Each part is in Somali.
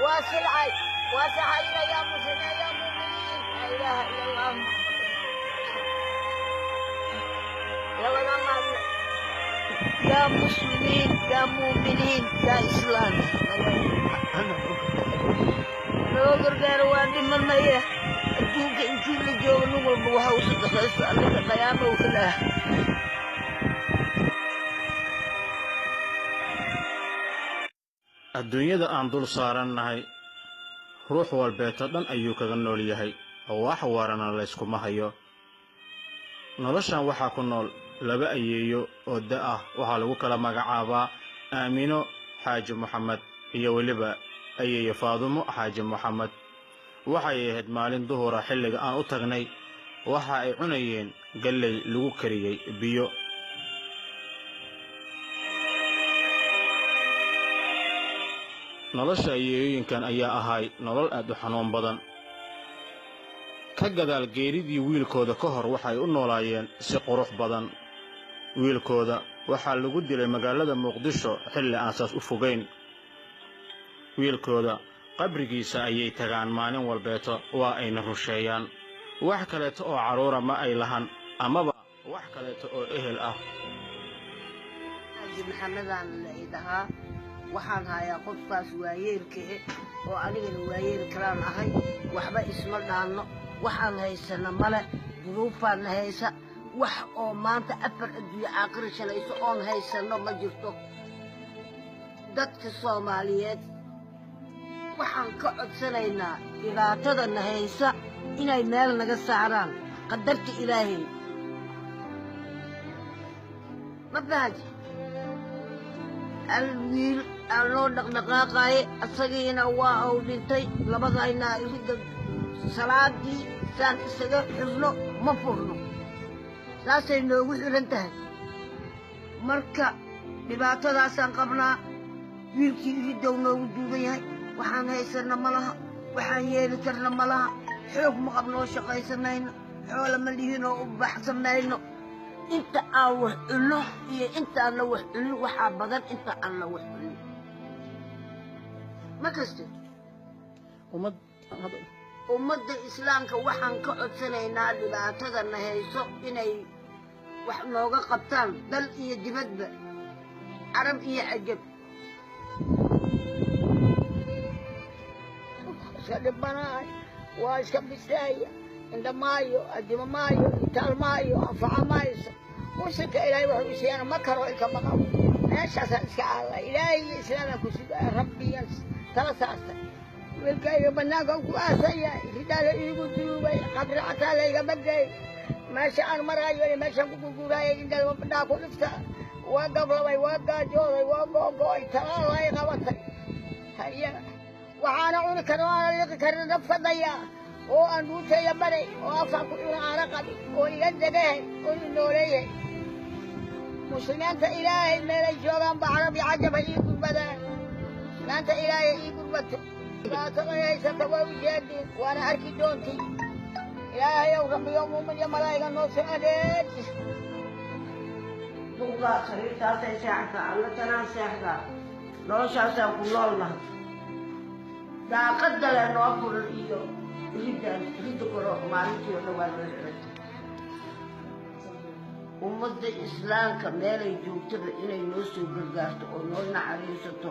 واسلعي واسعينا يا مسلمين يا مؤمنين لا اله الا الله يا مسلمين يا مؤمنين يا اسلام لو غير وادي من ميه adduunka intii la joogo nin walba waxa uu sadaqaysto allaga qiyaamo u helaa adduunyada aan dul saarannahay ruux walbeeto dhan ayuu kaga nool yahay oo wax warana la iskuma hayo noloshan waxaa ku nool laba ayeeyo oo da ah waxaa lagu kala magacaabaa aamino xaaji maxamed iyo weliba ayeeyo faadumo xaaji maxamed waxay ahayd maalin duhura xilliga aan u tagnay waxa ay cunayeen galley lagu kariyey biyo nolosha ayeeyooyinkan ayaa ahay nolol aad u xanuun badan ka gadaal geeridii wiilkooda ka hor waxay u noolaayeen si qurux badan wiilkooda waxaa lagu dilay magaalada muqdisho xilli aan saas u fogayn wiilkooda qabrigiisa ayay tagaan maalin walbeeto waa ayna rusheeyaan wax kaleeto oo carruura ma ay lahan amaba wax kaleeto oo ehel ah maxamedaan la idhahaa waxaan hayaa qofkaas waayeelka oo anigana waayeel kalaan ahay waxba isma dhaanno waxaan haysana male duruufaan haysa wax oo maanta afar adduunyo aakhira shalayso oon haysano ma jirto dadka Soomaaliyeed waxaan ka codsanaynaa dhibaatadana haysa inay meel naga saaraan qadarta Ilaahay ma baaji الويل أنا نقنقاقاي أسقينا واو دينتي لبضاينا يريد صلاة دي سان إسقى حزنو مفرنو ساسينو وحرنتهي مركا بباطة داسان قبنا ويلكي يريدونا ودوغيهاي وحان هيسرنا ملها وحان يالكرنا ملها حوق مقبنو شقاي سمينا حول مليهنو وبحسمينو انت اوه له هي انت انا وحده وحا بدن انت انا وحده ما كستي ummadda islaamka waxaan ka codsanaynaa dhibaatadana hayso inay wax nooga qabtaan dal iyo dibadba carab iyo cajab iska dhibanaay waa iska bisaaya inda maayo adima maayo itaal maayo anfaca maayo وشك إلهي وحسيانا مكر وإلك مقام إيش أسأل إسكالا إلهي إسلاما كسيد ربي ثلاثة أسأل والكاي بناك واسيا هداله إيقو ديوبي قبل عتالة يقبقي ما شاء المرأي ما شاء قبقوراي عند المبناك ونفتا وقبل ويوقع جوري وقوقوي ترى الله يغوطي هيا وحانا عونك نوانا لذكر نفضيا وأنوتي يبري وأفاق إلى رقبي ويجده وينوريه مسلمين إلهي ما يجوران بعربي عجب يقول بدن ما أنت إلهي يقول بدن لا تغير ستوي جدي وأنا أركي دونتي إلهي يوم يوم من يوم ملاك النص أديت دوغا خريف تاسع ساعة الله تنام ساعة لو شاسع كل الله دا قدر أنه أقول إياه ريد كروه مالتي ولا ummadda islaamka meelay joogtaba inay noo soo gargaarto oo noo naxariisato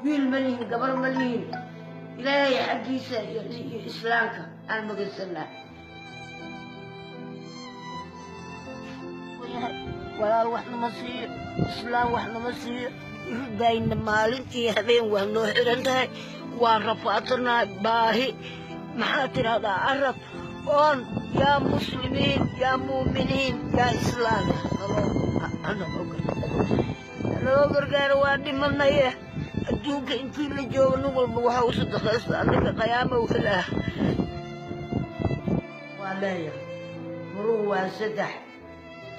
wiil ma lihin gabar ma lihin ilaahay xaggiisa iyo islaamka aan magansanaa walaal wax nama siiyo islaam wax nama siiyo iridayna maalintii habeen waa noo xiran tahay waa rafaadsanaa baahi maxaa tidhahdaa arab on يا مسلمين يا مؤمنين يا إسلام أنا أقول وادي من هي أدوك إنتي اللي جو نقول بوها وصدقست عندك قيامة وفلاح وعليا مروة سدح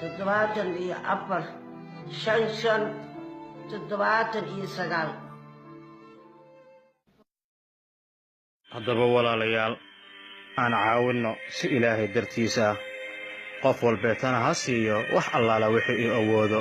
تدباتن إي عبر شنشن تدباتن إي سقال هذا بولا ليال aan caawinno si ilaahay dartiisa qof walbeetana ha siiyo wax allaala wixii uu awoodo